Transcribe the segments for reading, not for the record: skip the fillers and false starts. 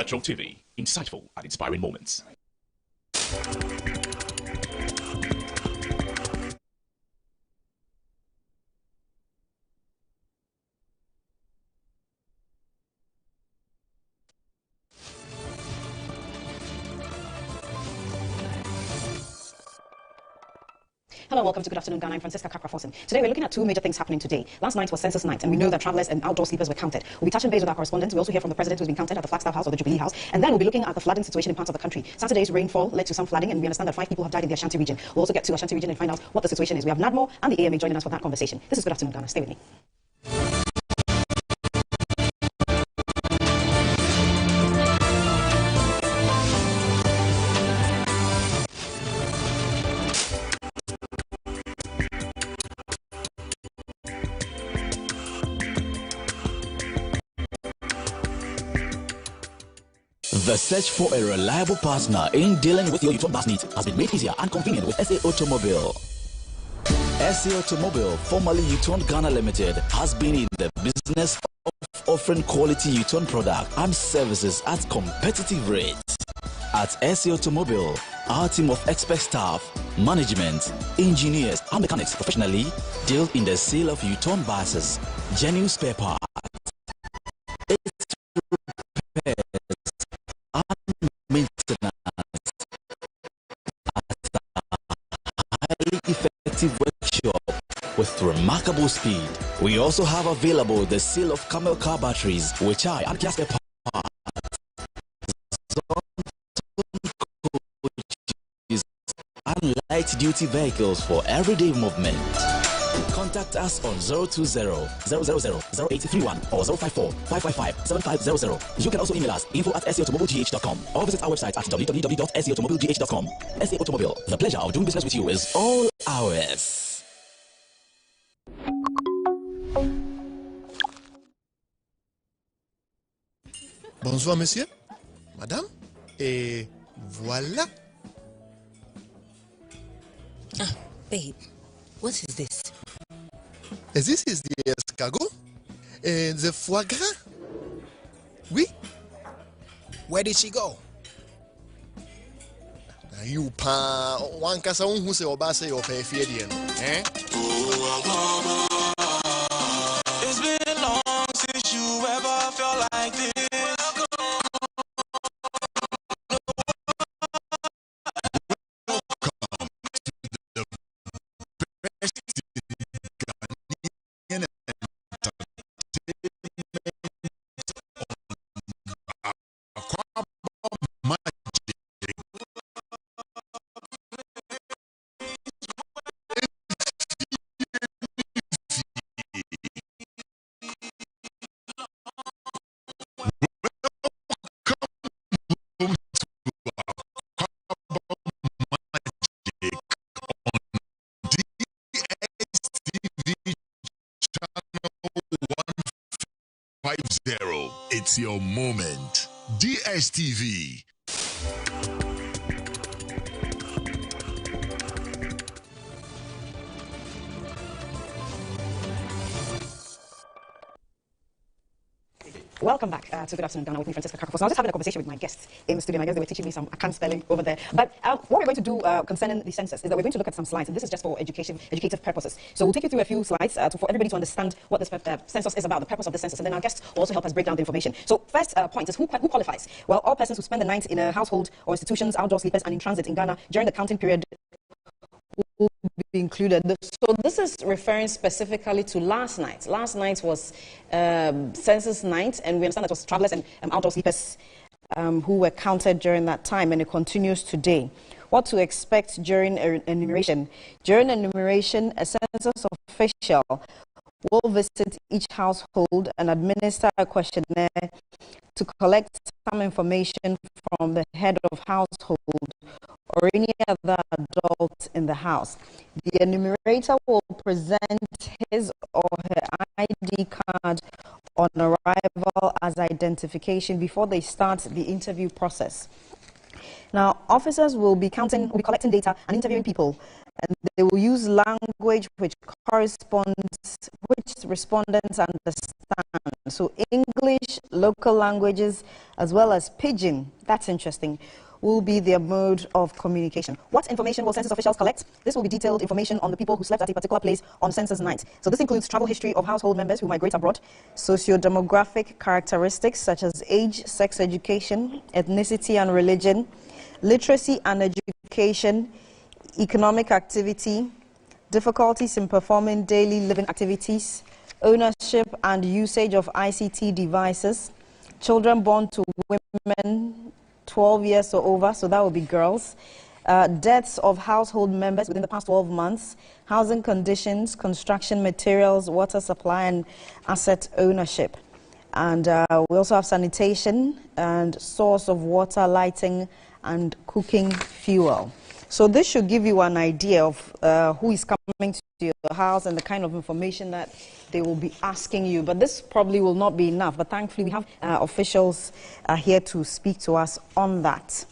Metro TV, insightful and inspiring moments. Hello and welcome to Good Afternoon Ghana. I'm Francisca Capra-Fossen. Today we're looking at two major things happening today. Last night was census night, and we know that travelers and outdoor sleepers were counted. We'll be touching base with our correspondents. We also hear from the president who's been counted at the Flagstaff House or the Jubilee House. And then we'll be looking at the flooding situation in parts of the country. Saturday's rainfall led to some flooding, and we understand that 5 people have died in the Ashanti region. We'll also get to Ashanti region and find out what the situation is. We have NADMO and the AMA joining us for that conversation. This is Good Afternoon Ghana. Stay with me. The search for a reliable partner in dealing with your U-turn bus needs has been made easier and convenient with SA Automobile. SA Automobile, formerly U-turn Ghana Limited, has been in the business of offering quality U-turn product and services at competitive rates. At SA Automobile, our team of expert staff, management, engineers, and mechanics professionally deal in the sale of U-turn buses, genuine spare parts, maintenance at a highly effective workshop with remarkable speed. We also have available the sale of Camel car batteries, which are and gas spare parts, coaches, and light-duty vehicles for everyday movement. Contact us on 020-000-0831 or 054-555-7500. You can also email us info@saautomobilegh.com or visit our website at www.saautomobilegh.com. SA Automobile, the pleasure of doing business with you is all ours. Bonsoir, monsieur. Madame. Et voilà. Ah, babe, what is this? This is the escargot and the foie gras. Oui. Where did she go? You pa one kasa who say obase your fafiadian. Eh? It's been long since you ever felt like this. It's your moment. DSTV. Welcome back to Good Afternoon Ghana with me, Francisca Capra-Fossen. I was just having a conversation with my guests in the studio, and I guess they were teaching me some account spelling over there. But what we're going to do concerning the census is that we're going to look at some slides, and this is just for educative purposes. So we'll take you through a few slides for everybody to understand what this census is about, the purpose of the census, and then our guests will also help us break down the information. So first point is who qualifies? Well, all persons who spend the night in a household or institutions, outdoor sleepers, and in transit in Ghana during the counting period will be included. So this is referring specifically to last night. Last night was census night, and we understand that it was travelers and outdoor sleepers who were counted during that time, and it continues today. What to expect during enumeration? During enumeration, a census official will visit each household and administer a questionnaire to collect some information from the head of household or any other adult in the house. The enumerator will present his or her ID card on arrival as identification before they start the interview process. Now, officers will be collecting data and interviewing people and they will use language which corresponds, which respondents understand. So English, local languages, as well as Pidgin, that's interesting, will be their mode of communication. What information will census officials collect? This will be detailed information on the people who slept at a particular place on census night. So this includes travel history of household members who migrate abroad, socio-demographic characteristics such as age, sex education, ethnicity and religion, literacy and education, economic activity, difficulties in performing daily living activities, ownership and usage of ICT devices, children born to women 12 years or over, so that will be girls, deaths of household members within the past 12 months, housing conditions, construction materials, water supply and asset ownership. And we also have sanitation and source of water, lighting and cooking fuel. So this should give you an idea of who is coming to your house and the kind of information that they will be asking you. But this probably will not be enough. But thankfully, we have officials here to speak to us on that.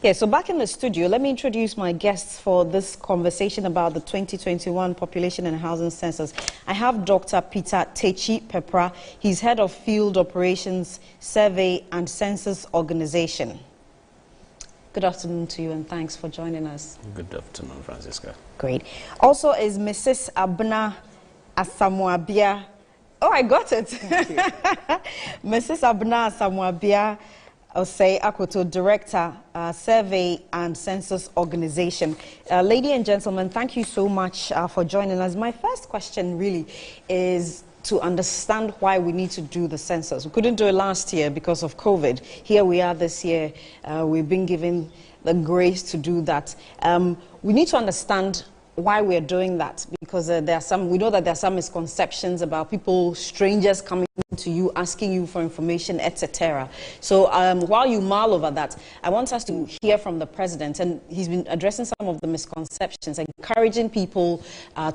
Yeah, so back in the studio, let me introduce my guests for this conversation about the 2021 Population and Housing Census. I have Dr. Peter Techi Pepra. He's Head of Field Operations, Survey and Census Organization. Good afternoon to you and thanks for joining us. Good afternoon, Francisca. Great. Also is Mrs. Abna Asamoah-Biah. Oh, I got it. Mrs. Abna Asamoah-Biah Osei Akoto, Director, Survey and Census Organization. Ladies and gentlemen, thank you so much for joining us. My first question really is to understand why we need to do the census. We couldn't do it last year because of COVID. Here we are this year. We've been given the grace to do that. We need to understand why we're doing that, because we know that there are some misconceptions about people, strangers coming to you, asking you for information, etc. So while you mull over that, I want us to hear from the president, and he's been addressing some of the misconceptions, encouraging people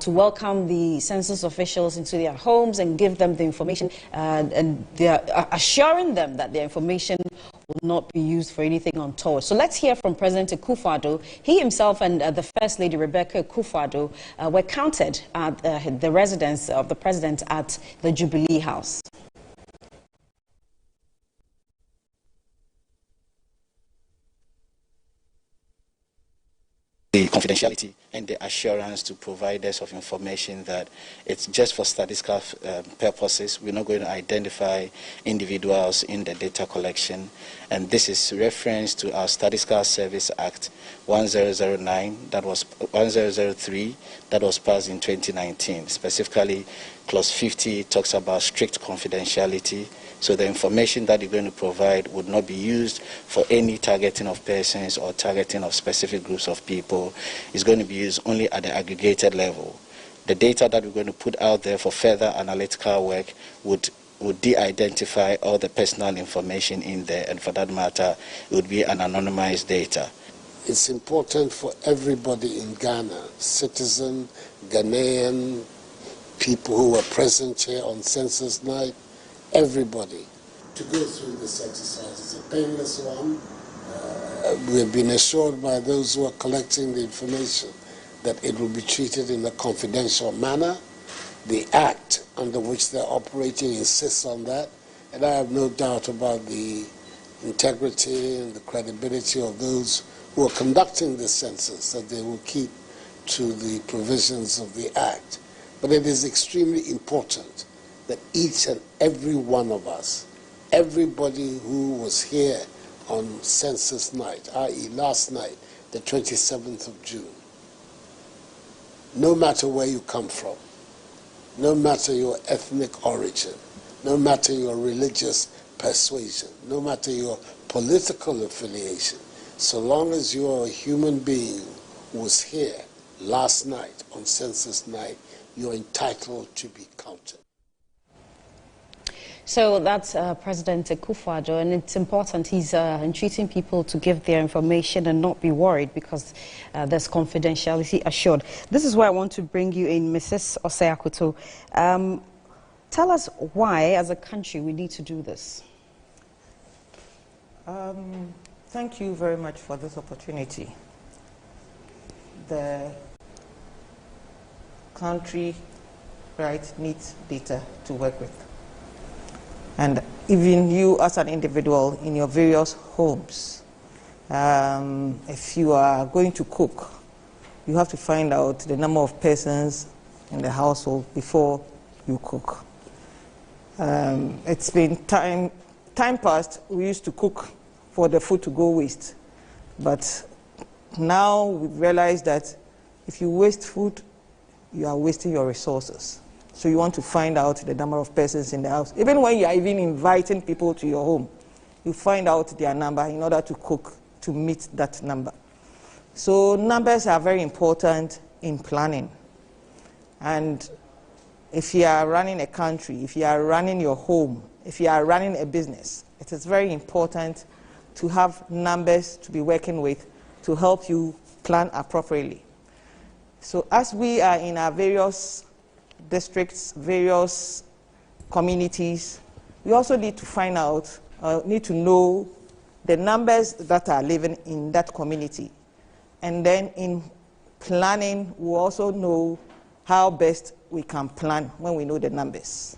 to welcome the census officials into their homes and give them the information, and they're assuring them that their information will not be used for anything untoward. So let's hear from President Akufo-Addo. He himself and the First Lady Rebecca Akufo-Addo were counted at the residence of the president at the Jubilee House. The confidentiality and the assurance to provide us of information that it's just for statistical purposes. We're not going to identify individuals in the data collection. And this is reference to our Statistical Service Act 1009, that was 1003, that was passed in 2019. Specifically, Clause 50 talks about strict confidentiality. So the information that you're going to provide would not be used for any targeting of persons or targeting of specific groups of people. It's going to be used only at the aggregated level. The data that we're going to put out there for further analytical work would de-identify all the personal information in there, and for that matter, it would be an anonymized data. It's important for everybody in Ghana, citizen, Ghanaian, people who were present here on census night, everybody, to go through this exercise. It's a painless one. We've been assured by those who are collecting the information that it will be treated in a confidential manner. The Act under which they're operating insists on that, and I have no doubt about the integrity and the credibility of those who are conducting the census, that they will keep to the provisions of the Act. But it is extremely important that each and every one of us, everybody who was here on census night, i.e. last night, the 27th of June, no matter where you come from, no matter your ethnic origin, no matter your religious persuasion, no matter your political affiliation, so long as you are a human being who was here last night on census night, you're entitled to be counted. So that's President Akufo-Addo, and it's important. He's entreating people to give their information and not be worried because there's confidentiality assured. This is where I want to bring you in, Mrs. Osei Akoto. Tell us why, as a country, we need to do this. Thank you very much for this opportunity. The country, needs data to work with. And even you as an individual in your various homes, if you are going to cook, you have to find out the number of persons in the household before you cook. It's been time past, we used to cook for the food to go waste. But now we've realized that if you waste food, you are wasting your resources. So you want to find out the number of persons in the house. Even when you are even inviting people to your home, you find out their number in order to cook to meet that number. So numbers are very important in planning. And if you are running a country, if you are running your home, if you are running a business, it is very important to have numbers to be working with to help you plan appropriately. So as we are in our various districts, various communities, we also need to find out, need to know the numbers that are living in that community. And then in planning, we also know how best we can plan when we know the numbers.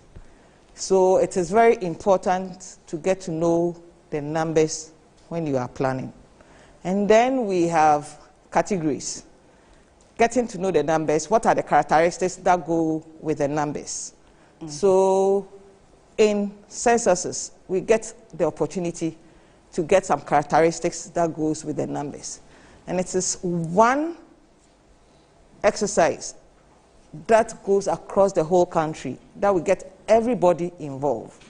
So it is very important to get to know the numbers when you are planning. And then we have categories. Getting to know the numbers, what are the characteristics that go with the numbers? So in censuses, we get the opportunity to get some characteristics that goes with the numbers. And it is one exercise that goes across the whole country that will get everybody involved.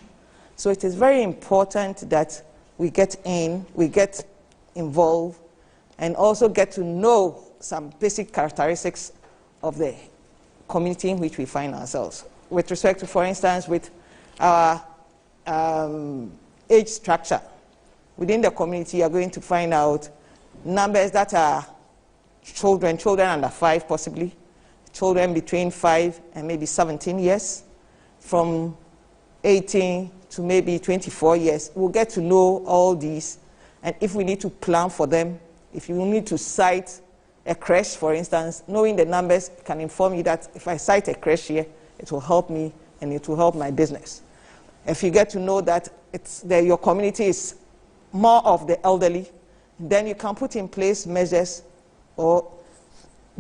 So it is very important that we get involved, and also get to know some basic characteristics of the community in which we find ourselves. With respect to, for instance, with our age structure, within the community, you are going to find out numbers that are children under 5 possibly, children between 5 and maybe 17 years, from 18 to maybe 24 years. We'll get to know all these, and if we need to plan for them, if you need to cite a creche, for instance, knowing the numbers can inform you that if I cite a creche here, it will help me and it will help my business. If you get to know that your community is more of the elderly, then you can put in place measures or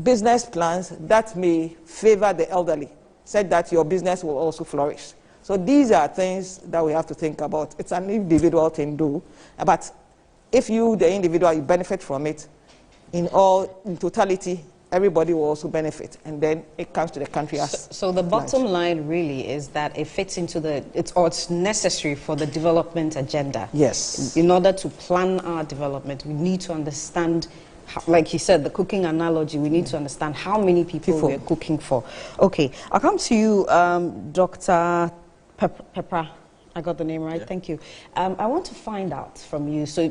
business plans that may favor the elderly, so that your business will also flourish. So these are things that we have to think about. It's an individual thing to do, but if you, the individual, you benefit from it, in totality, everybody will also benefit, and then it comes to the country as so the bottom line really is that it fits into it's necessary for the development agenda. Yes. In order to plan our development, we need to understand, like you said, the cooking analogy, we need to understand how many people we're cooking for. Okay, I'll come to you, Dr. Pepra. I got the name right, thank you. I want to find out from you, so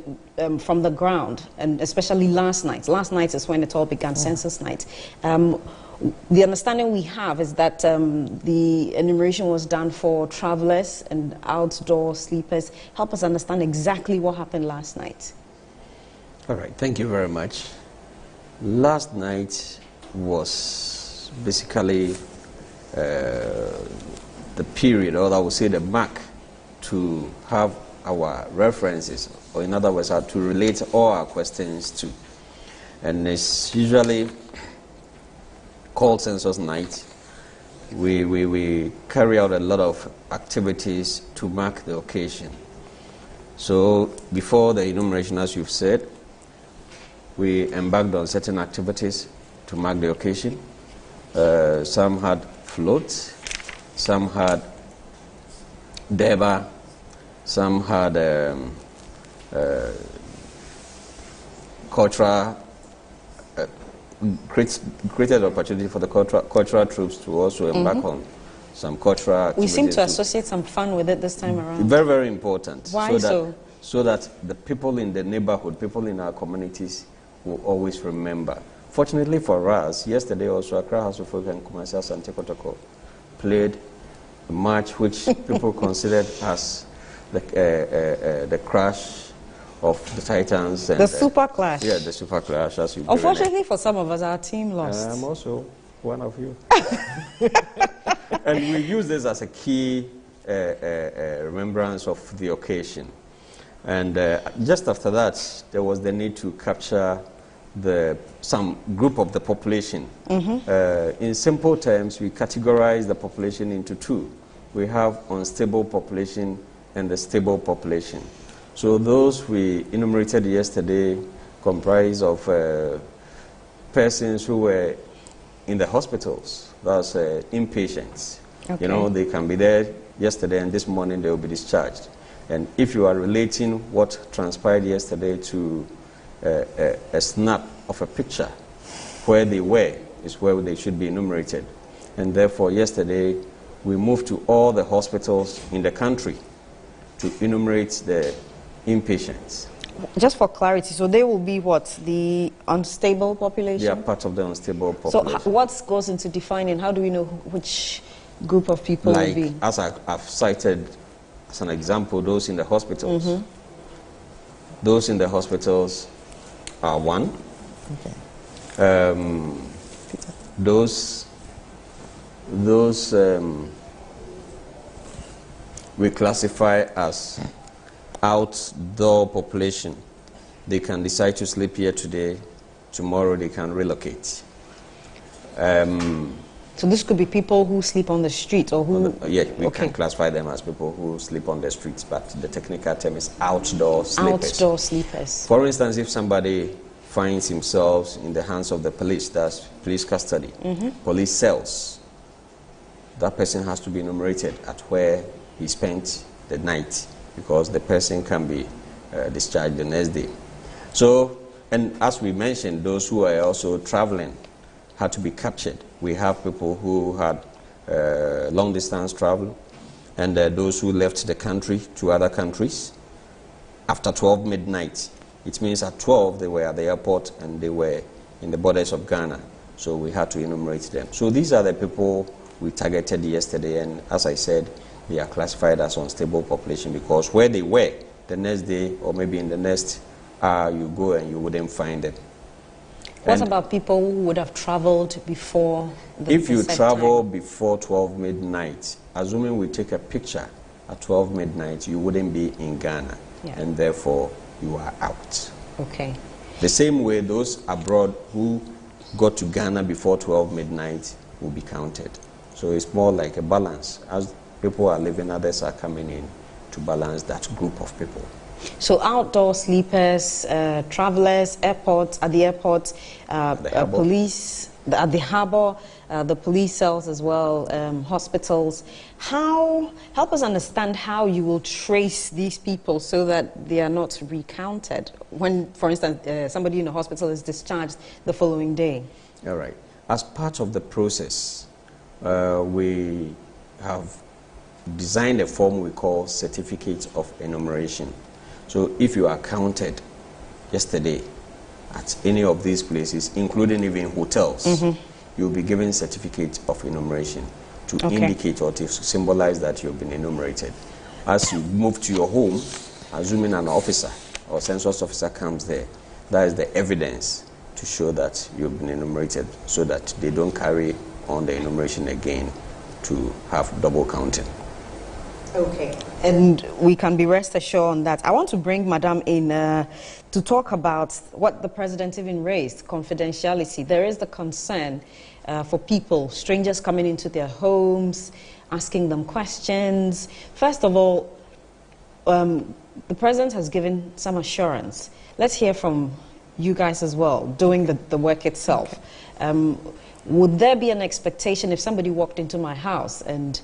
from the ground, and especially last night is when it all began, census night. The understanding we have is that the enumeration was done for travelers and outdoor sleepers. Help us understand exactly what happened last night. All right, thank you very much. Last night was basically the period, or I would say the mark, to have our references, or in other words, to relate all our questions to. And it's usually called Census Night. We carry out a lot of activities to mark the occasion. So before the enumeration, as you've said, we embarked on certain activities to mark the occasion. Some had floats, some had Deba, some had cultural, created opportunity for the cultural troops to also embark on some cultural activities. We seem to associate some fun with it this time around. Very, very important. Why so? So that the people in the neighborhood, people in our communities will always remember. Fortunately for us, yesterday also Accra House of Folk and Kumasi Asante Kotoko played a match which people considered as the crash of the Titans. And, the Super Clash. Yeah, the Super Clash. As you Unfortunately for some of us, our team lost. I'm also one of you. And we use this as a key remembrance of the occasion. And just after that, there was the need to capture some group of the population. In simple terms, we categorize the population into two. We have unstable population and the stable population. So those we enumerated yesterday comprise of persons who were in the hospitals, that's inpatients. Okay. You know, they can be there yesterday and this morning they will be discharged. And if you are relating what transpired yesterday to a snap of a picture, where they were is where they should be enumerated. And therefore, yesterday, we moved to all the hospitals in the country to enumerate the inpatients. Just for clarity, so they will be what? The unstable population? They are part of the unstable population. So what goes into defining? How do we know which group of people will be? As I've cited as an example, those in the hospitals. Those in the hospitals are one. Okay. Those we classify as outdoor population. They can decide to sleep here today, tomorrow they can relocate. So this could be people who sleep on the street or who... Yeah, we can classify them as people who sleep on the streets, but the technical term is outdoor sleepers. Outdoor sleepers. For instance, if somebody finds himself in the hands of the police, that's police custody, police cells, that person has to be enumerated at where he spent the night, because the person can be discharged the next day. So, and as we mentioned, those who are also traveling had to be captured. We have people who had long distance travel, and those who left the country to other countries after 12 midnight. It means at 12 they were at the airport and they were in the borders of Ghana. So we had to enumerate them. So these are the people we targeted yesterday, and as I said, they are classified as unstable population because where they were the next day or maybe in the next hour you go and you wouldn't find them. What about people who would have traveled before the If you set travel time? before 12 midnight, assuming we take a picture at 12 midnight, you wouldn't be in Ghana, and therefore you are out. Okay. The same way those abroad who got to Ghana before 12 midnight will be counted. So it's more like a balance. As people are leaving, others are coming in to balance that group of people. So outdoor sleepers, travelers, airports, at the airport, police, at the harbour, the police cells as well, hospitals. Help us understand how you will trace these people so that they are not recounted when, for instance, somebody in a hospital is discharged the following day. All right. As part of the process, we have designed a form we call Certificate of Enumeration. So if you are counted yesterday at any of these places, including even hotels, you'll be given certificate of enumeration to indicate or to symbolize that you've been enumerated. As you move to your home, assuming an officer or census officer comes there, that is the evidence to show that you've been enumerated so that they don't carry on the enumeration again to have double counting. Okay. And we can be rest assured on that. I want to bring Madam in to talk about what the President even raised, confidentiality. There is the concern for people, strangers coming into their homes, asking them questions. First of all, the President has given some assurance. Let's hear from you guys as well, doing the work itself. Would there be an expectation if somebody walked into my house and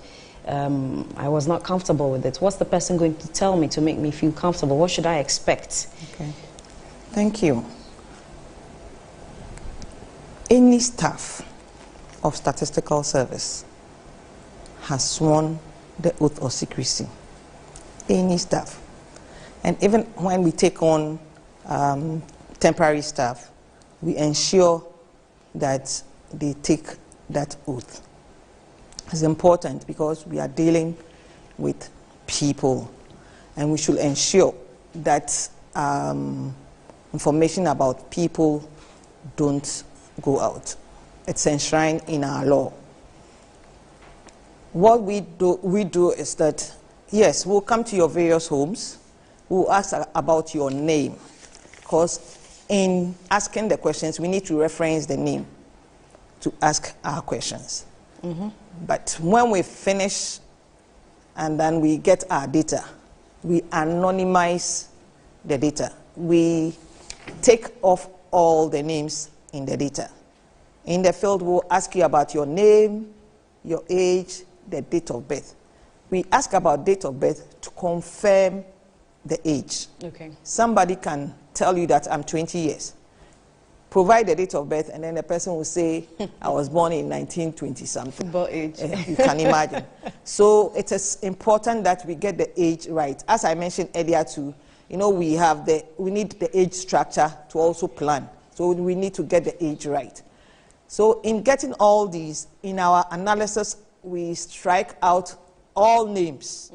I was not comfortable with it? What's the person going to tell me to make me feel comfortable? What should I expect? Okay. Thank you. Any staff of Statistical Service has sworn the oath of secrecy. Any staff. And even when we take on temporary staff, we ensure that they take that oath. It's important because we are dealing with people, and we should ensure that information about people don't go out. It's enshrined in our law. What we do is that, yes, we'll come to your various homes. We'll ask about your name, because in asking the questions, we need to reference the name to ask our questions. But when we finish and then we get our data, we anonymize the data. We take off all the names in the data. In the field, we'll ask you about your name, your age, the date of birth. We ask about date of birth to confirm the age. Okay. Somebody can tell you that I'm 20 years. Provide the date of birth, and then the person will say, I was born in 1920 something. Football age. You can imagine. So it is important that we get the age right. As I mentioned earlier too, you know, we need the age structure to also plan. So we need to get the age right. So in getting all these, in our analysis, we strike out all names.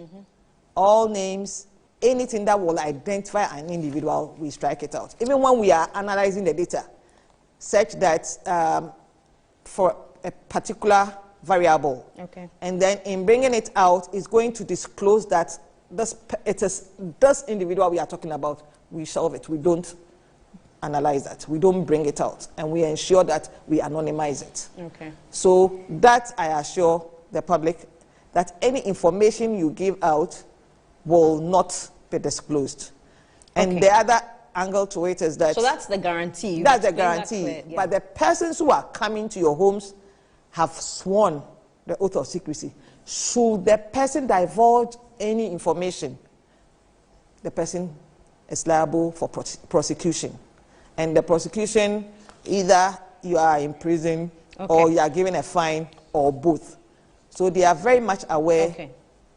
All names, anything that will identify an individual, we strike it out. Even when we are analyzing the data, such that for a particular variable, and then in bringing it out, it's going to disclose that this individual we are talking about, we shelve it. We don't analyze that. We don't bring it out, and we ensure that we anonymize it. Okay. So that I assure the public that any information you give out will not be disclosed. And the other angle to it is that... So that's the guarantee. That's the guarantee. But the persons who are coming to your homes have sworn the oath of secrecy. Should the person divulge any information, the person is liable for prosecution. And the prosecution, either you are in prison or you are given a fine, or both. So they are very much aware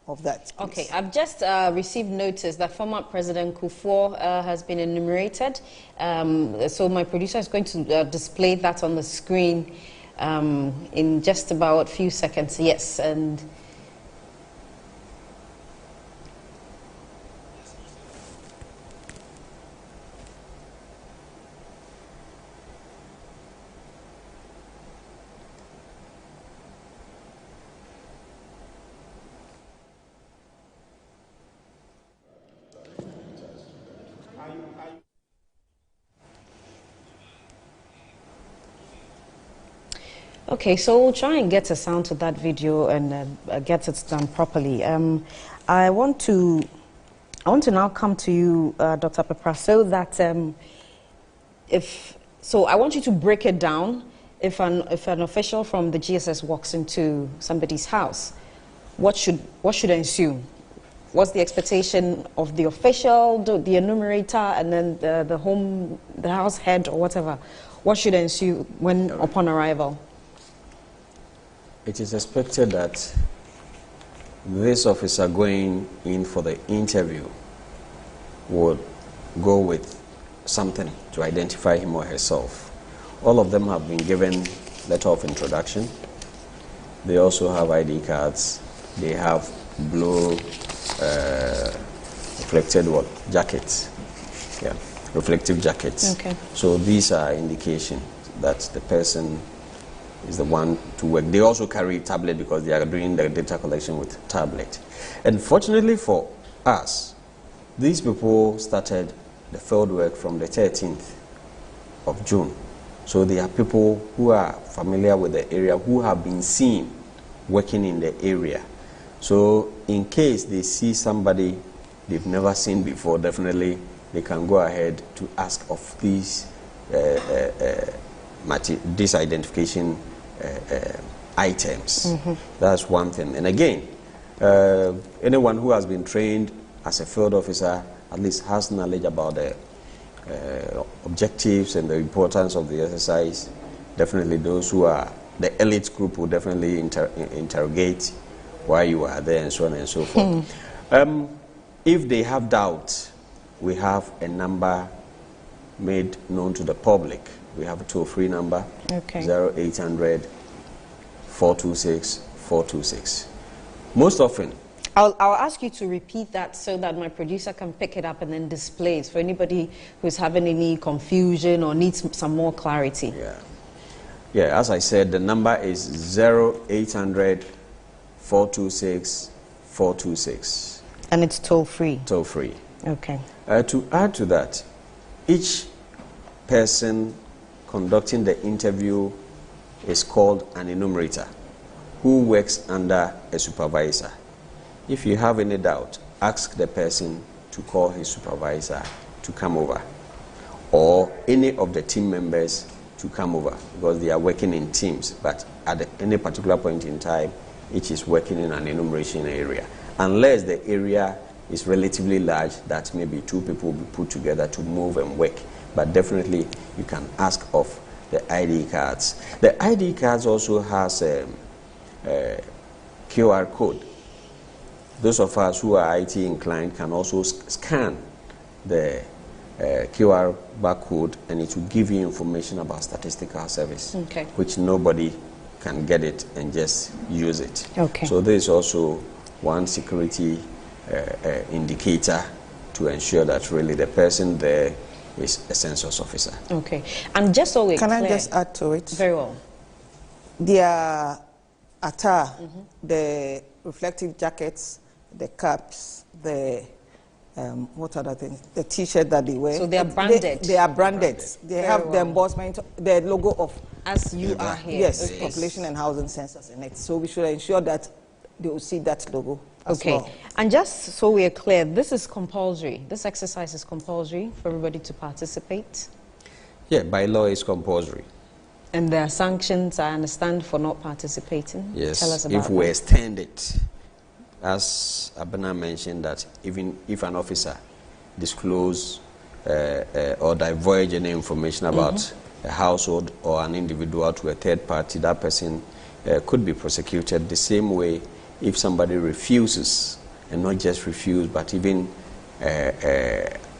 of that. Please. Okay, I've just received notice that former President Kufuor has been enumerated. So my producer is going to display that on the screen in just about a few seconds. Yes, and... Okay, so we'll try and get a sound to that video and get it done properly. I want to now come to you, Dr. Peprah, so that I want you to break it down. If an official from the GSS walks into somebody's house, what should ensue? What's the expectation of the official, the enumerator, and then the house head or whatever? What should ensue upon arrival? It is expected that this officer going in for the interview would go with something to identify him or herself. All of them have been given letter of introduction. They also have ID cards. They have blue reflected jackets. Yeah, reflective jackets. Okay. So these are indications that the person is the one to work. They also carry tablet because they are doing the data collection with tablet. And fortunately for us, these people started the field work from the 13th of June. So they are people who are familiar with the area, who have been seen working in the area. So in case they see somebody they've never seen before, definitely they can go ahead to ask of these identification items. That's one thing. And again, anyone who has been trained as a field officer at least has knowledge about the objectives and the importance of the exercise. Definitely those who are the elite group will definitely interrogate why you are there and so on and so forth. If they have doubt, we have a number made known to the public. We have a toll-free number, 0800 426 426. Most often, I'll ask you to repeat that so that my producer can pick it up and then display it for anybody who's having any confusion or needs some more clarity. Yeah, as I said, the number is 0800 426 426. And it's toll free? Toll free. Okay. To add to that, each person conducting the interview is called an enumerator who works under a supervisor. If you have any doubt, ask the person to call his supervisor to come over, or any of the team members to come over, because they are working in teams, but at any particular point in time, each is working in an enumeration area. Unless the area is relatively large, that maybe 2 people will be put together to move and work. But definitely, you can ask of the ID cards. The ID cards also has a QR code. Those of us who are IT inclined can also scan the QR barcode, and it will give you information about statistical service, which nobody can get it and just use it. So there is also one security indicator to ensure that really the person there is a census officer. Okay. And just so we're clear. Can I just add to it? Very well. Their attire, the reflective jackets, the caps, the what other things? The T-shirt that they wear. So they are branded. They are branded. They have the embossment, the logo of as you are here. Yes, population and housing census in it. So we should ensure that they will see that logo. As well. And just so we are clear, this is compulsory. This exercise is compulsory for everybody to participate. Yeah, by law it's compulsory. And there are sanctions, I understand, for not participating. Yes, Tell us about if we extend it, as Abena mentioned, that even if an officer disclose or divulge any information about a household or an individual to a third party, that person could be prosecuted the same way if somebody refuses, and not just refuse, but even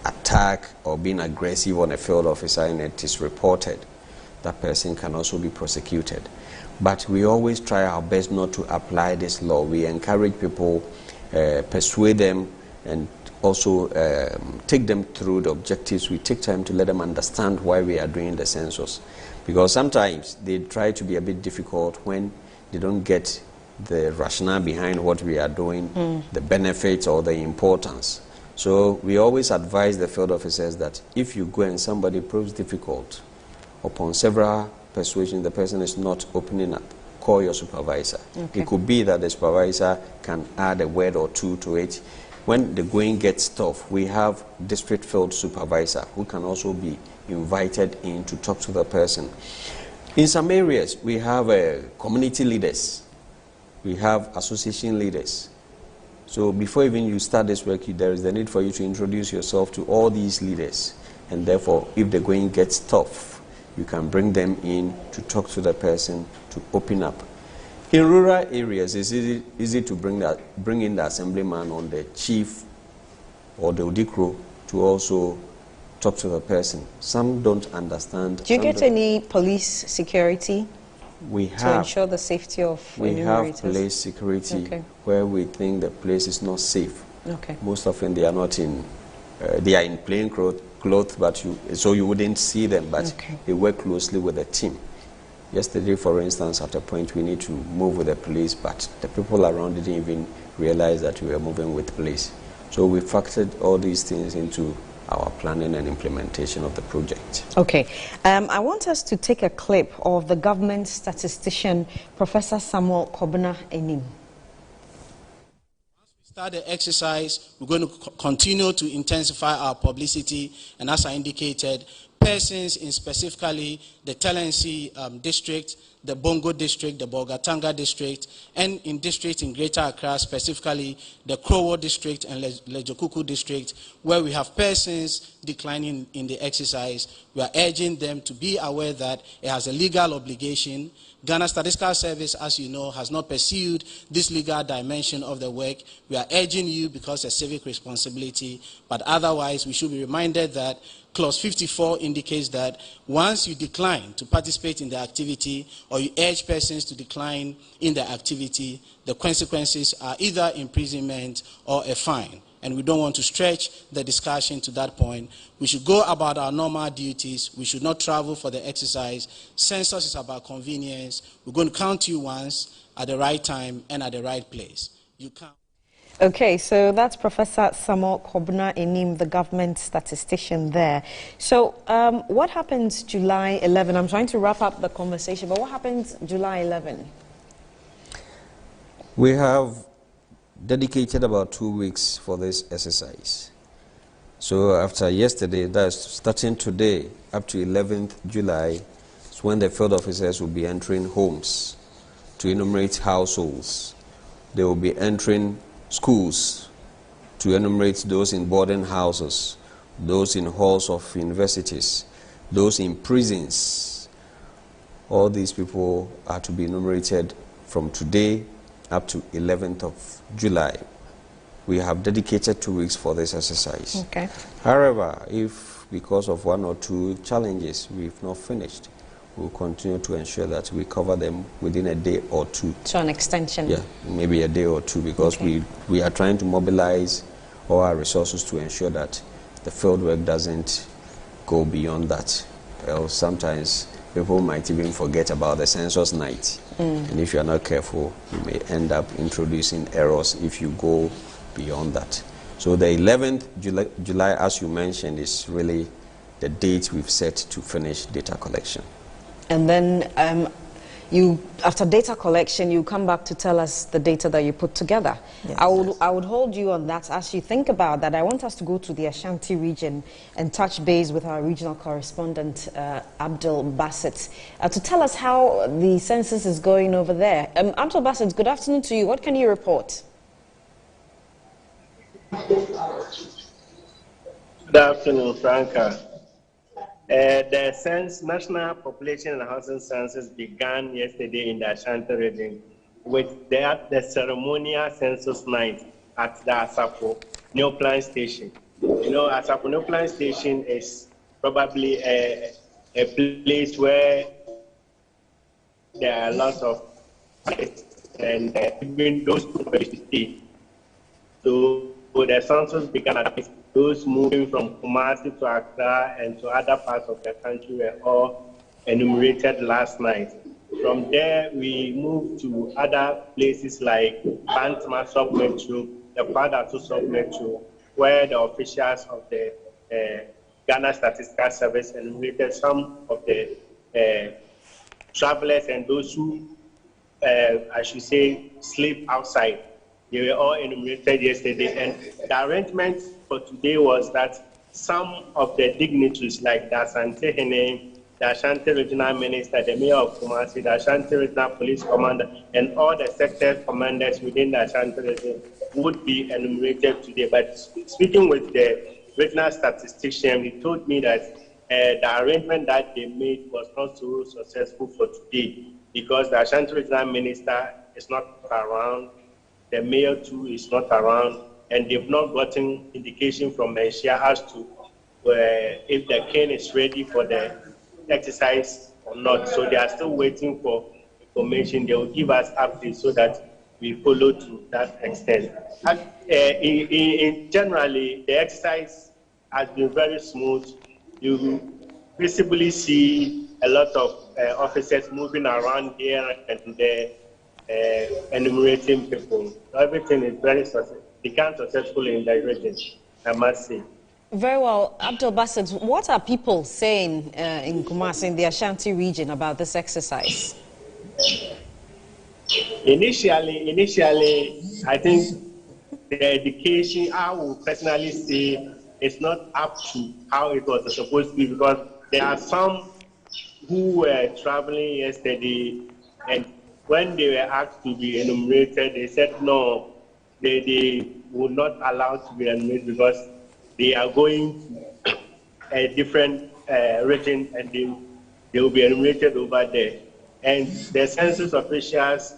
attack or being aggressive on a field officer and it is reported, that person can also be prosecuted. But we always try our best not to apply this law. We encourage people, persuade them, and also take them through the objectives. We take time to let them understand why we are doing the census. Because sometimes they try to be a bit difficult when they don't get the rationale behind what we are doing, the benefits or the importance. So we always advise the field officers that if you go and somebody proves difficult, upon several persuasion, the person is not opening up, call your supervisor. It could be that the supervisor can add a word or two to it. When the going gets tough, we have district field supervisor who can also be invited in to talk to the person. In some areas, we have community leaders. We have association leaders. So before even you start this work, there is the need for you to introduce yourself to all these leaders. And therefore, if the going gets tough, you can bring them in to talk to the person, to open up. In rural areas, it's easy to bring in the assemblyman or the chief or the Odikro to also talk to the person. Some don't understand. Do you get any police security? We have. To ensure the safety of we have police security where we think the place is not safe. Most often they are not in, they are in plain clothes, but so you wouldn't see them, but they work closely with the team. Yesterday, for instance, at a point we need to move with the police, but the people around didn't even realize that we were moving with police. So we factored all these things into our planning and implementation of the project. Okay. I want us to take a clip of the government statistician, Professor Samuel Kobina Enim. Start the exercise, we're going to continue to intensify our publicity, and as I indicated, persons in specifically the Telensi district, the Bongo district, the Bolgatanga district, and in districts in Greater Accra, specifically the Krowo district and Lejokuku district, where we have persons declining in the exercise. We are urging them to be aware that it has a legal obligation. Ghana Statistical Service, as you know, has not pursued this legal dimension of the work. We are urging you because it's a civic responsibility, but otherwise we should be reminded that Clause 54 indicates that once you decline to participate in the activity or you urge persons to decline in their activity, the consequences are either imprisonment or a fine. And we don't want to stretch the discussion to that point. We should go about our normal duties. We should not travel for the exercise. Census is about convenience. We're going to count you once at the right time and at the right place. You count. Okay, so that's Professor Samuel Kobna Enim, the government statistician there. So what happens July 11? I'm trying to wrap up the conversation, but what happens July 11? We have dedicated about 2 weeks for this exercise. So after yesterday, that's starting today up to 11th July, is when the field officers will be entering homes to enumerate households. They will be entering schools to enumerate those in boarding houses, those in halls of universities, those in prisons. All these people are to be enumerated from today up to 11th of July. We have dedicated 2 weeks for this exercise. Okay. However, if because of 1 or 2 challenges we've not finished, we'll continue to ensure that we cover them within a day or 2. So an extension? Yeah, maybe a day or 2, because we are trying to mobilize all our resources to ensure that the field work doesn't go beyond that. Well, sometimes people might even forget about the census night. And if you are not careful, you may end up introducing errors if you go beyond that. So the 11th July, as you mentioned, is really the date we've set to finish data collection. And then after data collection, you come back to tell us the data that you put together. Yes, I would hold you on that. As you think about that, I want us to go to the Ashanti region and touch base with our regional correspondent, Abdul Bassett, to tell us how the census is going over there. Abdul Bassett, good afternoon to you. What can you report? Good afternoon, Franca. The National Population and Housing Census began yesterday in the Ashanti region with the ceremonial census night at the Asafo Neoplan Station. You know, Asafo Neoplan Station is probably a place where there are lots of and even those who stay. So the census began at those moving from Kumasi to Accra and to other parts of the country were all enumerated last night. From there, we moved to other places like Bantama Sub-Metro, the Padatu Sub-Metro, where the officials of the Ghana Statistical Service enumerated some of the travelers and those who, I should say, sleep outside. They were all enumerated yesterday, and the arrangement for today was that some of the dignitaries like the Asante Hene, the Ashanti Regional Minister, the Mayor of Kumasi, the Ashanti Regional Police Commander, and all the sector commanders within the Ashanti region would be enumerated today. But speaking with the regional statistician, he told me that the arrangement that they made was not so successful for today because the Ashanti Regional Minister is not around, the Mayor too is not around, and they've not gotten indication from Asia as to if the cane is ready for the exercise or not. So they are still waiting for information. They will give us updates so that we follow to that extent. Generally, the exercise has been very smooth. You visibly see a lot of officers moving around here and there, enumerating people. So everything is very successful. Become successful in the region, I must say. Very well. Abdul Bassett, what are people saying in Kumasi, in the Ashanti region, about this exercise? Initially, I think the education, I would personally say, is not up to how it was supposed to be, because there are some who were traveling yesterday, and when they were asked to be enumerated, they said no, they would not allow to be enumerated because they are going to a different region and they will be enumerated over there. And the census officials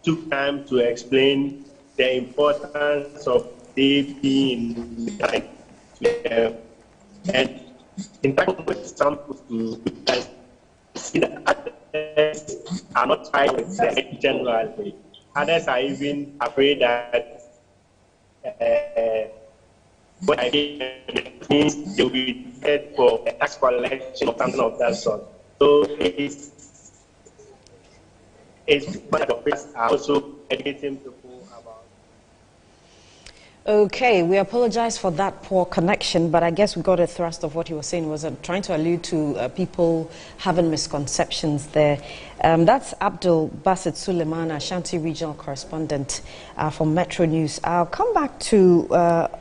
took time to explain the importance of they being in and in fact, with samples to see that others are not fine with the generally. Others are even afraid that what I think means they will be paid for a tax collection or something of that sort. So it's one of the ways are also educating people about. Okay, we apologize for that poor connection, but I guess we got a thrust of what he was saying was trying to allude to people having misconceptions there. That's Abdul Basit Suleiman, Ashanti regional correspondent from Metro News. I'll come back to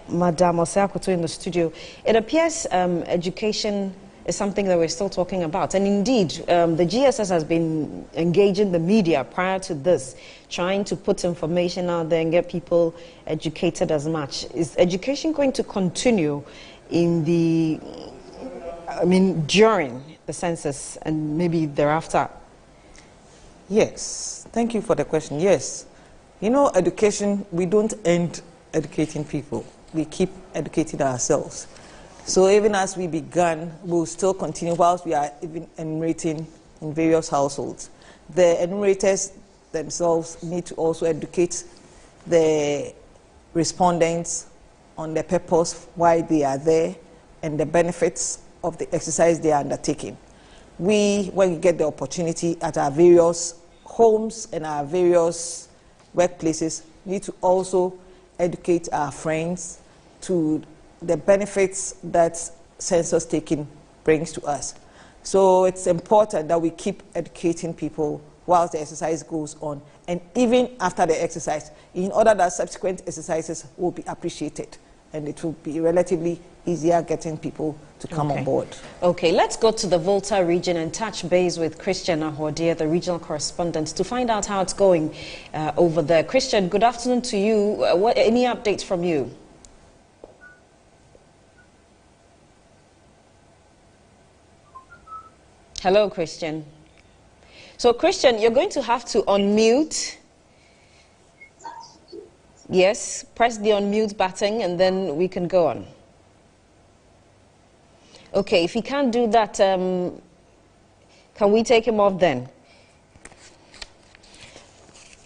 Madam Osei-Akoto in the studio. It appears education is something that we're still talking about. And indeed, the GSS has been engaging the media prior to this, trying to put information out there and get people educated as much. Is education going to continue in the, during the census and maybe thereafter? Yes. Thank you for the question. Yes. You know, education, we don't end educating people. We keep educating ourselves. So even as we began, we'll still continue whilst we are even enumerating in various households. The enumerators themselves need to also educate the respondents on the purpose, why they are there, and the benefits of the exercise they are undertaking. We, when we get the opportunity at our various homes and our various workplaces, need to also educate our friends to the benefits that census taking brings to us. So it's important that we keep educating people whilst the exercise goes on, and even after the exercise, in order that subsequent exercises will be appreciated, and it will be relatively easier getting people to come on board. Okay, let's go to the Volta region and touch base with Christian Ahodia, the regional correspondent, to find out how it's going over there. Christian, good afternoon to you. Any updates from you? Hello, Christian. So, Christian, you're going to have to unmute. Yes, press the unmute button and then we can go on. Okay, if he can't do that, can we take him off then?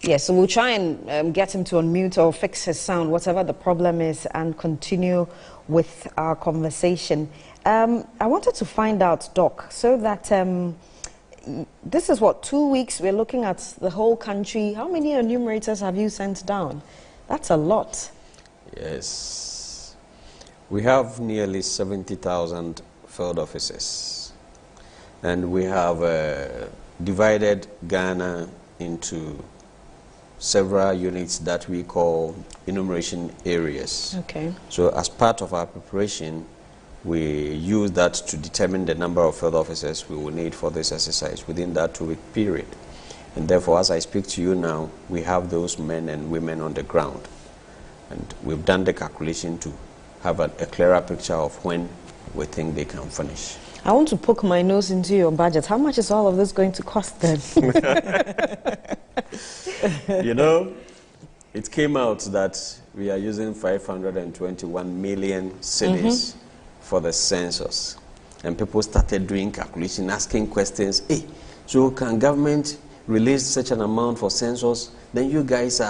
Yes, so we'll try and get him to unmute or fix his sound, whatever the problem is, and continue with our conversation. I wanted to find out, Doc, so that this is what, 2 weeks we're looking at the whole country. How many enumerators have you sent down? That's a lot. Yes. We have nearly 70,000 field offices. And we have divided Ghana into several units that we call enumeration areas. Okay. So as part of our preparation, we use that to determine the number of field officers we will need for this exercise within that 2-week period. And therefore, as I speak to you now, we have those men and women on the ground. And we've done the calculation to have a clearer picture of when we think they can finish. I want to poke my nose into your budget. How much is all of this going to cost then? You know, it came out that we are using 521 million cedis for the census. And people started doing calculation, asking questions. Hey, so can government release such an amount for census? Then you guys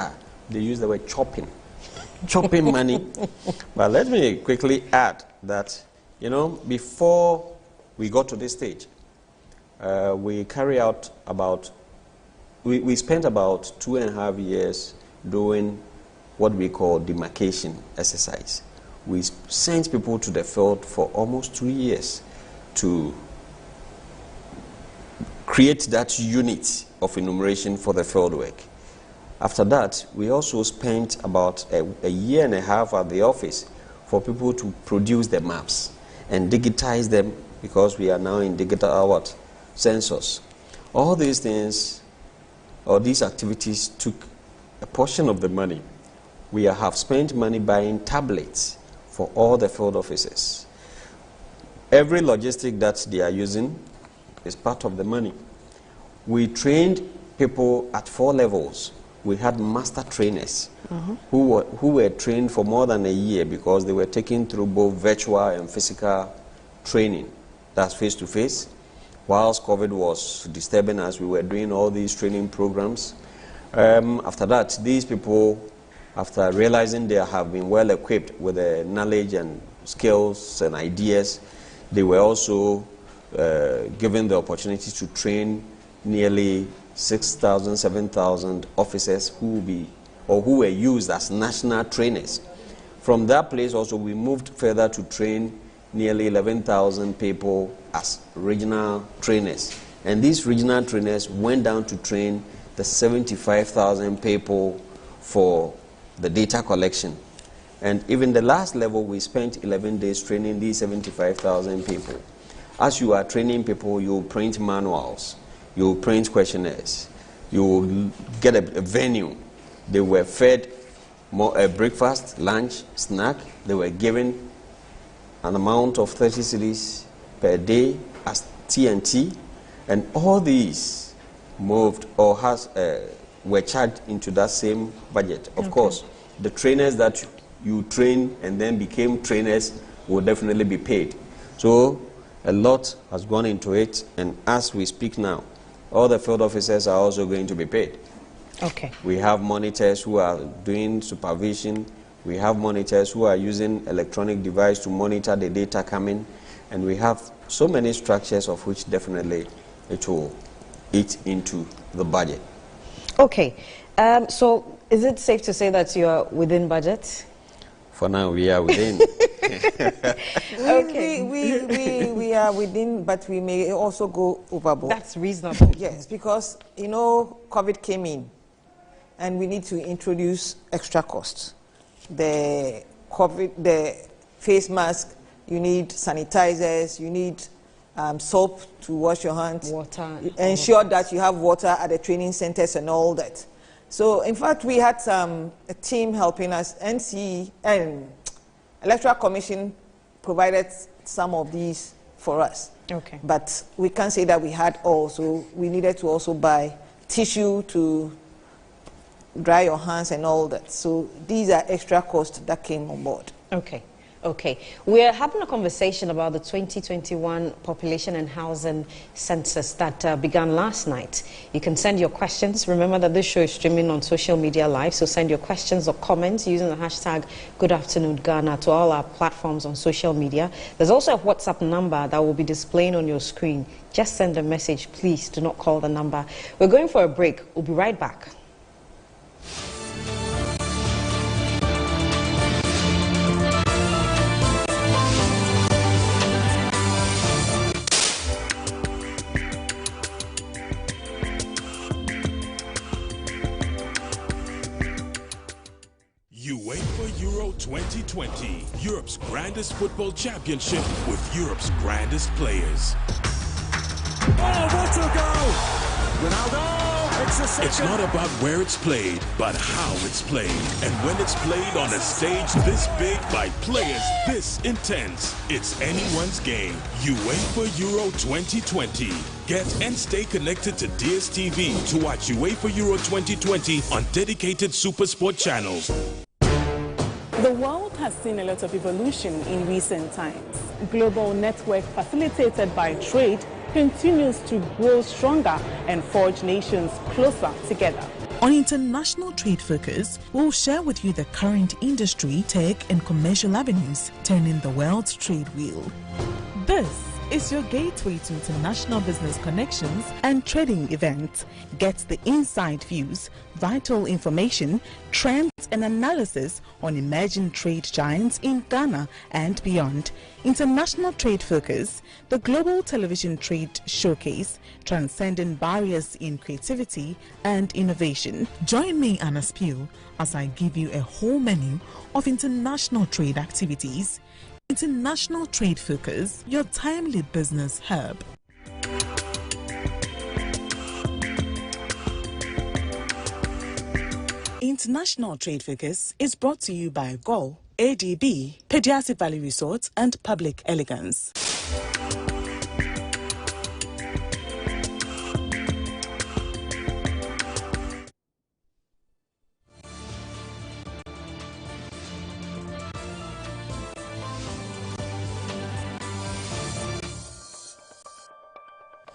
they use the word chopping money. But let me quickly add that, you know, before we got to this stage, we carry out we spent about 2.5 years doing what we call demarcation exercise. We sent people to the field for almost 2 years to create that unit of enumeration for the field work. After that, we also spent about a 1.5 years at the office for people to produce the maps and digitize them, because we are now in digital census. All these things, or these activities, took a portion of the money. We have spent money buying tablets for all the field officers. Every logistic that they are using is part of the money. We trained people at 4 levels. We had master trainers who were trained for more than a year, because they were taken through both virtual and physical training. That's face-to-face. whilst COVID was disturbing us, we were doing all these training programs. After that, these people, after realizing they have been well equipped with the knowledge and skills and ideas, they were also given the opportunity to train nearly 6,000, 7,000 officers who were used as national trainers. From that place also, we moved further to train nearly 11,000 people as regional trainers. And these regional trainers went down to train the 75,000 people for the data collection. And even the last level, we spent 11 days training these 75,000 people. As you are training people, you print manuals, you print questionnaires, you get a venue. They were fed breakfast, lunch, snack. They were given an amount of 30 cedis per day as TNT, and all these moved or were charged into that same budget. Of course, the trainers that you train and then became trainers will definitely be paid. So a lot has gone into it, and as we speak now, all the field officers are also going to be paid. Okay. We have monitors who are doing supervision. We have monitors who are using electronic device to monitor the data coming. And we have so many structures of which definitely it will eat into the budget. Okay. So is it safe to say that you are within budget? For now, we are within. Okay. We are within, but we may also go overboard. That's reasonable. Yes, because, you know, COVID came in, and we need to introduce extra costs. The face mask, you need sanitizers, you need soap to wash your hands. Water. Ensure that you have water at the training centers and all that. So, in fact, we had a team helping us. NCE and Electoral Commission provided some of these for us. Okay. But we can't say that we had all, so we needed to also buy tissue to dry your hands and all that. So these are extra costs that came on board. Okay. Okay. We're having a conversation about the 2021 Population and Housing Census that began last night. You can send your questions. Remember that this show is streaming on social media live, so send your questions or comments using the hashtag GoodAfternoonGhana to all our platforms on social media. There's also a WhatsApp number that will be displaying on your screen. Just send a message, please. Do not call the number. We're going for a break. We'll be right back. UEFA Euro 2020, Europe's grandest football championship with Europe's grandest players. Oh, what a goal! Ronaldo, it's a second. It's not about where it's played, but how it's played. And when it's played on a stage this big by players this intense, it's anyone's game. UEFA Euro 2020. Get and stay connected to DSTV to watch UEFA Euro 2020 on dedicated SuperSport channels. The world has seen a lot of evolution in recent times. Global network facilitated by trade continues to grow stronger and forge nations closer together. On International Trade Focus, we'll share with you the current industry, tech and commercial avenues turning the world's trade wheel. This is your gateway to international business connections and trading events. Get the inside views, vital information, trends and analysis on emerging trade giants in Ghana and beyond. International Trade Focus, the global television trade showcase, transcending barriers in creativity and innovation. Join me, Anna Spew, as I give you a whole menu of international trade activities. International Trade Focus, your timely business hub. International Trade Focus is brought to you by GOL, ADB, Pediastic Valley Resort and Public Elegance.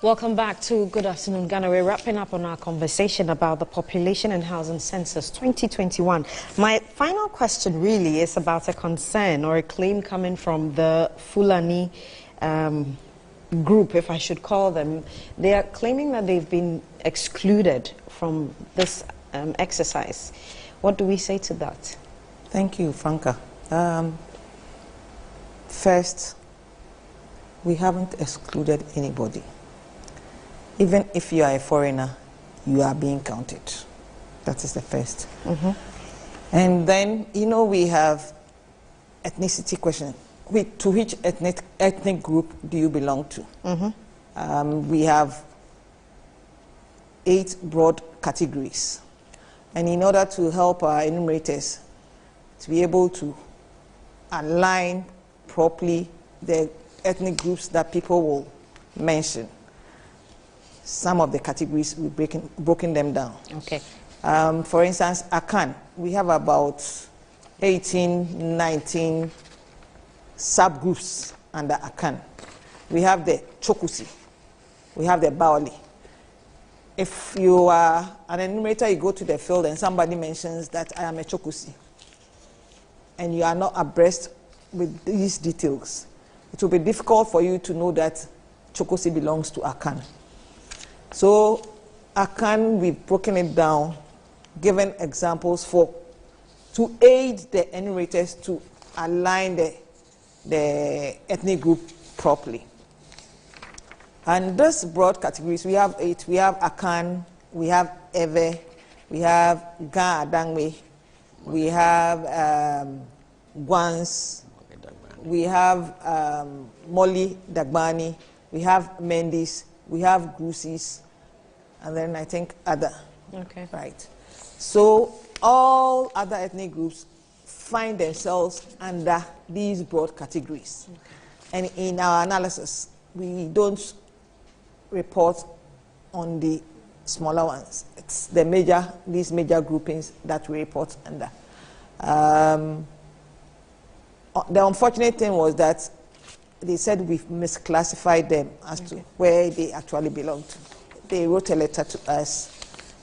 Welcome back to Good Afternoon, Ghana. We're wrapping up on our conversation about the Population and Housing Census 2021. My final question really is about a concern or a claim coming from the Fulani group, if I should call them. They are claiming that they've been excluded from this exercise. What do we say to that? Thank you, Franca. First, we haven't excluded anybody. Even if you are a foreigner, you are being counted. That is the first. And then, you know, we have ethnicity question. To which ethnic group do you belong to? We have 8 broad categories. And in order to help our enumerators to be able to align properly the ethnic groups that people will mention, some of the categories we've broken them down. Okay. For instance, Akan, we have about 18, 19 subgroups under Akan. We have the Chokusi, we have the Baoli. If you are an enumerator, you go to the field and somebody mentions that I am a Chokusi, and you are not abreast with these details, it will be difficult for you to know that Chokusi belongs to Akan. So Akan, we've broken it down, given examples to aid the enumerators to align the ethnic group properly. And these broad categories, we have 8. We have Akan, we have Eve, we have Ga Adangme, we have Gwans, we have Molly Dagbani, we have Mendis, we have Grusis, and then I think other. Okay. Right. So all other ethnic groups find themselves under these broad categories. Okay. And in our analysis, we don't report on the smaller ones. It's these major groupings that we report under. The unfortunate thing was that they said we've misclassified them as to where they actually belong to. They wrote a letter to us,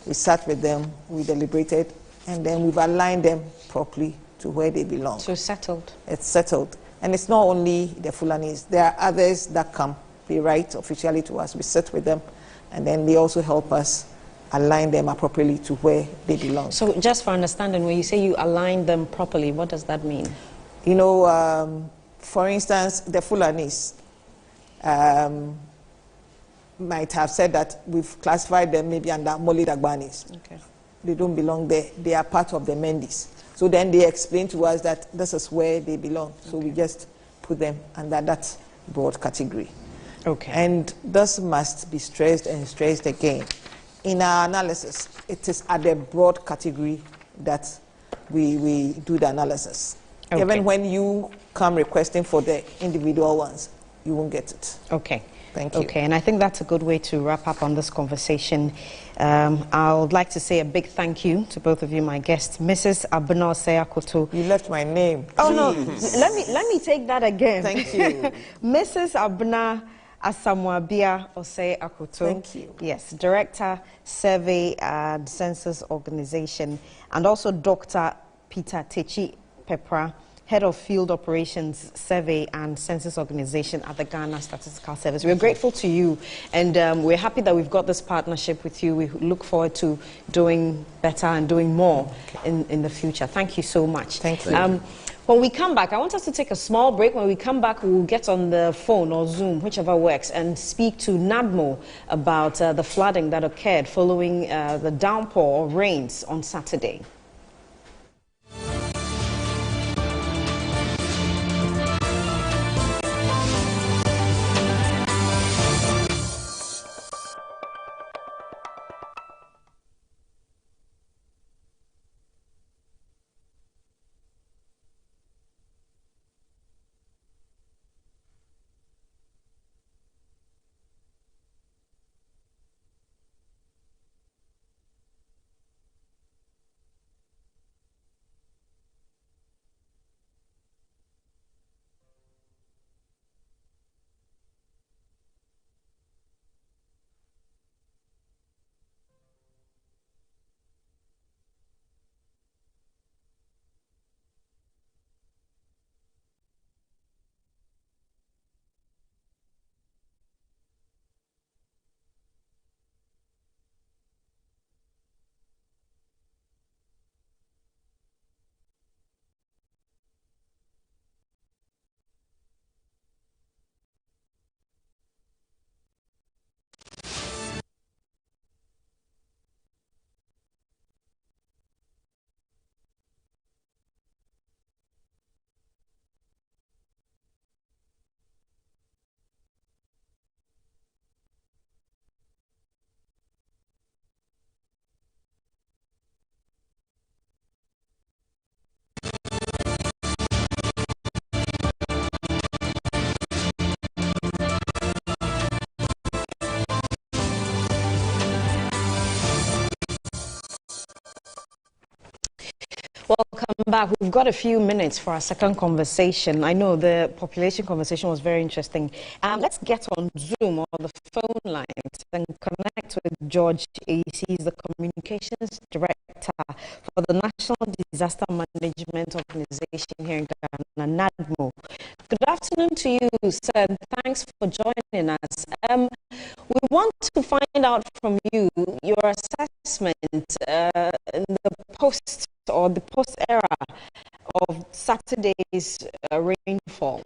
we sat with them, we deliberated, and then we've aligned them properly to where they belong. So it's settled? It's settled. And it's not only the Fulanis, there are others that come, they write officially to us, we sit with them, and then they also help us align them appropriately to where they belong. So just for understanding, when you say you align them properly, what does that mean? You know, for instance, the Fulanis might have said that we've classified them maybe under Molly Dagbanis. Okay. They don't belong there. They are part of the Mendis. So then they explain to us that this is where they belong. So we just put them under that broad category. Okay. And this must be stressed and stressed again. In our analysis, it is at the broad category that we do the analysis. Okay. Even when you come requesting for the individual ones, you won't get it. Okay. Thank you. Okay, and I think that's a good way to wrap up on this conversation. I would like to say a big thank you to both of you, my guests. Mrs. Abena Osei-Akoto. You left my name. Oh, no. Let me take that again. Thank you. Mrs. Abena Asamoah Osei-Akoto. Thank you. Yes, Director, Survey and Census Organization, and also Dr. Peter Techi Pepra, Head of Field Operations, Survey and Census Organization at the Ghana Statistical Service. We're grateful to you, and we're happy that we've got this partnership with you. We look forward to doing better and doing more in the future. Thank you so much. Thank you. When we come back, I want us to take a small break. When we come back, we'll get on the phone or Zoom, whichever works, and speak to NADMO about the flooding that occurred following the downpour or rains on Saturday. Welcome back. We've got a few minutes for our second conversation. I know the population conversation was very interesting. Let's get on Zoom or the phone lines and connect with George AC, the Communications Director for the National Disaster Management Organization here in Ghana, NADMO. Good afternoon to you, sir. Thanks for joining us. We want to find out from you your assessment in the post or the post era of Saturday's rainfall.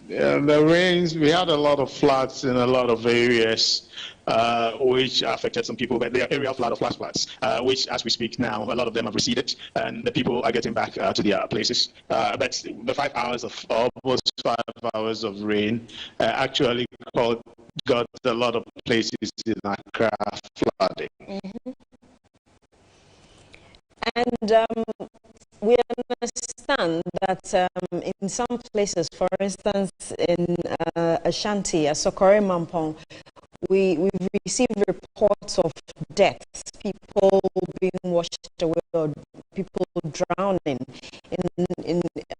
The rains, we had a lot of floods in a lot of areas, which affected some people, but they are area flood or flash floods, which as we speak now, a lot of them have receded, and the people are getting back to their places. But the 5 hours of, almost 5 hours of rain actually got a lot of places in Accra flooding. Mm-hmm. And we understand that in some places, for instance, in Ashanti, Sokore Mampong, we've received reports of deaths, people being washed away or people drowning,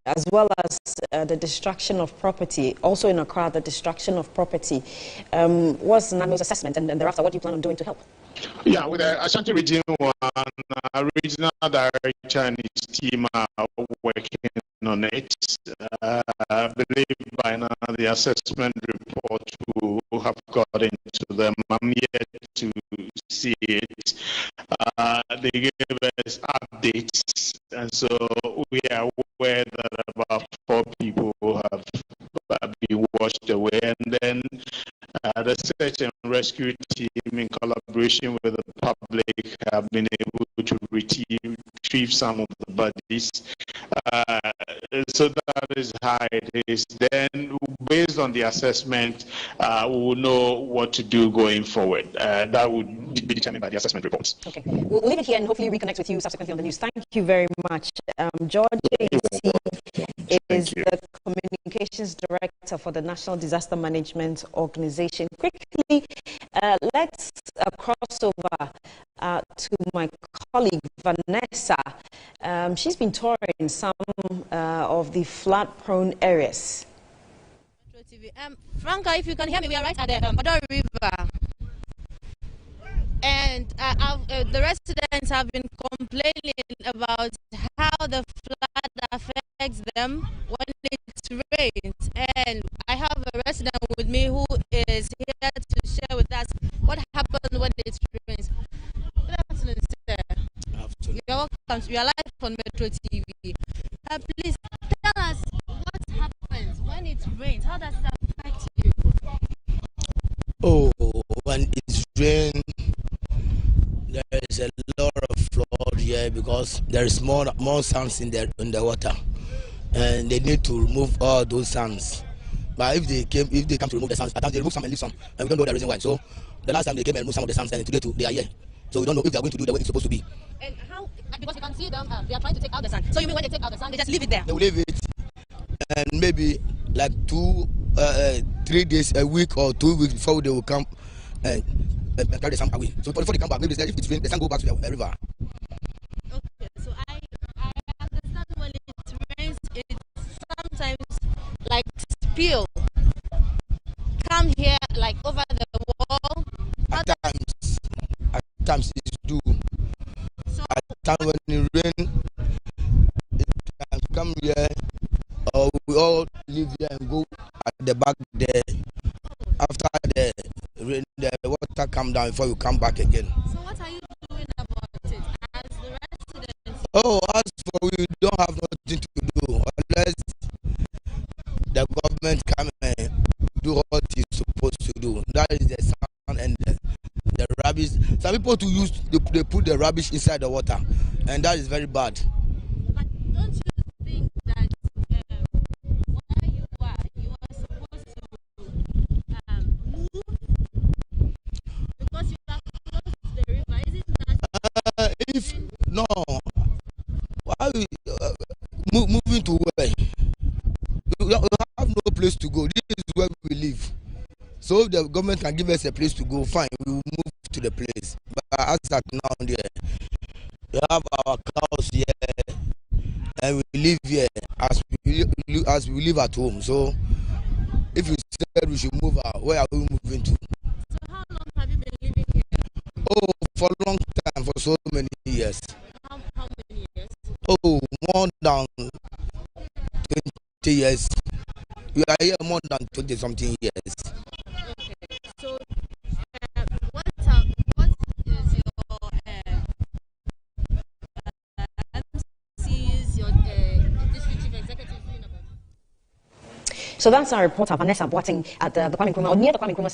as well as the destruction of property. Also in Accra, the destruction of property. What's NADMO's assessment, and thereafter, what do you plan on doing to help? Yeah, with the Ashanti Region 1, regional director and his team are working on it. I believe by now the assessment report will have got into them. I'm yet to see it. They gave us updates, and so we are aware that about 4 people have been washed away, and then the search and rescue team, in collaboration with the public, have been able to retrieve some of the bodies. So that is how it is. Then, based on the assessment, we will know what to do going forward. That would be determined by the assessment reports. Okay, we'll leave it here and hopefully reconnect with you subsequently on the news. Thank you very much. George AC is the Communications Director for the National Disaster Management Organization. Quickly, let's cross over to my colleague Vanessa. She's been touring some of the flood-prone areas. Franca, if you can hear me, we are right at the Odor River. And the residents have been complaining about how the flood affects them when it rains. And I have a resident with me who is here to share with us what happens when it rains. Good afternoon, sir. Afternoon. You're welcome. You are live on Metro TV. Please tell us what happens when it rains. How does it affect you? Oh, when it rains, there is a lot of flood here because there is more sands in the water, and they need to remove all those sands. But if they come to remove the sands, at times they remove some and leave some, and we don't know the reason why. So the last time they came and removed some of the sands, and today they are here. So we don't know if they are going to do the way it's supposed to be. And how? Because you can see them, they are trying to take out the sand. So you mean when they take out the sand, they just leave it there? They will leave it, and maybe like 3 days, a week or 2 weeks before they will come and carry the sand away. So before they come back, maybe if it's rain, the sand go back to the river. Okay, so I understand when it rains, it sometimes like spill come here like over the wall. At times it's do. So at times when it rain, it can come here, or we all live here and go at the back there. After the rain, the water come down before you come back again. So what are you doing about it as the residents? Oh, as for we don't have nothing to do unless the government come and do what it's supposed to do. That is the sand and the rubbish. Some people they put the rubbish inside the water, and that is very bad. But don't you think that where you are supposed to move because you are close to the river? Isn't that? If no, why moving to where? You have no place to go. This is where we live. So if the government can give us a place to go, fine, we will move to the place. But as at now, we have our cows here, and we live here as we live at home. So if you said we should move out, where are we moving to? So how long have you been living here? Oh, for a long time, for so many years. How many years? Oh, more than 20 years. We are here more than 20 something years. Okay. So what is your MC's, your district chief executive doing about it? So that's our reporter, Vanessa Boateng, at the Kwame Nkrumah, or near the Kwame Nkrumah